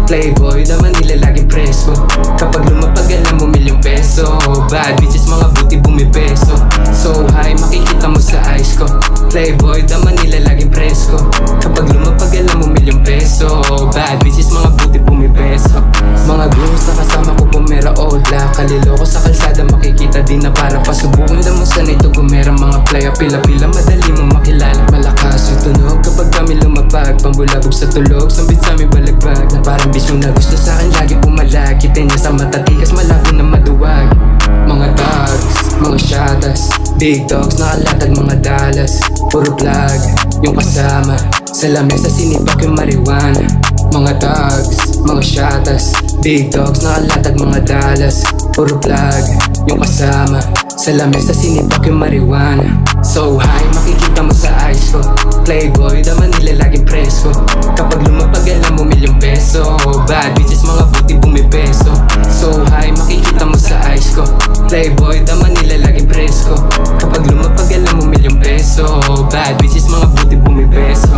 Playboy, naman nila laging presko. Kapag lumapag alam mo milyong peso. Bad bitches, mga buti bumipeso. So high, makikita mo sa eyes ko. Playboy, naman nila laging presko. Kapag lumapag alam mo milyong peso. Bad bitches, mga buti bumipeso. Mga goons na kasama ko pumera old black. Kaliloko sa kalsada, makikita din na para pasubukan lang mo sanay to gumera. Mga playa, pila-pila, madali mo makilala. Malakas yung tunog kapag kami lumapag. Pambulabog sa tulog, sambit sa aming balagbag. Na parang bitch mo na gusto sa akin, lagi pumalag. Kita niya sa matatikas, malabo na maduwag. Mga dogs, mga shatas, big dogs, nakalatag mga dalas. Puro vlog, yung kasama. Sa lamesa sinipak yung marijuana. Mga dogs, mga shatas, big dogs, nakalatag mga dalas. Puro vlog, yung kasama. Sa lamesa sinipak yung marijuana. So high, makikita mo sa eyes ko. Playboy, naman nila laging presko. Kapag lumapag alam mo milyong peso. Bad bitches, mga buti bumipeso. So high, makikita mo sa eyes ko. Playboy, naman nila laging presko. Kapag lumapag alam mo milyong peso. Bad bitches, mga buti bumipeso.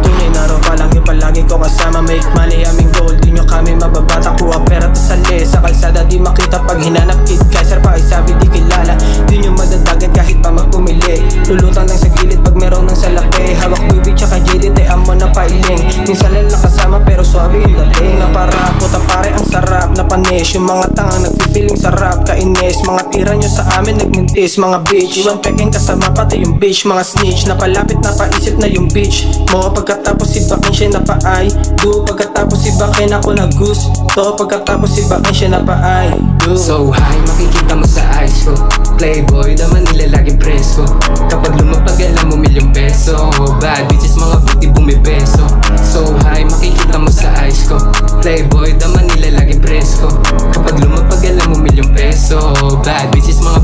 Tunay na raw pa lang yung palagi ko kasama. Make money, aming goal, di nyo kami mababata. Kuha pera tas sali, sa kalsada di makita. Pag hinanap kid Kaiser pa ay sabi di kilala. Di nyo madadagan kahit pa magpumili. Lulutang lang sa gilid pag meron ng salapi. Hawak bibig tsaka JDT amo na pailing. Minsan lang nakasama pero swabe yung dating. Na para puta pare ang sarap na panis. Yung mga tangang nagpipiling sarap kainis. Mga tira nyo sa amin nagmintis. Mga bitch, iwan peking kasama pati yung bitch. Mga snitch, napalapit na paisip na yung bitch mo. Pagkatapos si Bakin siya napaay do. Pagkatapos si Bakin ako nag-gusto. Pagkatapos si Bakin siya napaay do. So high, makikita mo sa eyes ko. Playboy, naman nila laging presko. Kapag lumapag alam mo milyong peso. Bad bitches, mga buti bumipeso. So high, makikita mo sa eyes ko. Playboy, naman nila laging presko. Kapag lumapag alam mo milyong peso. Bad bitches, mga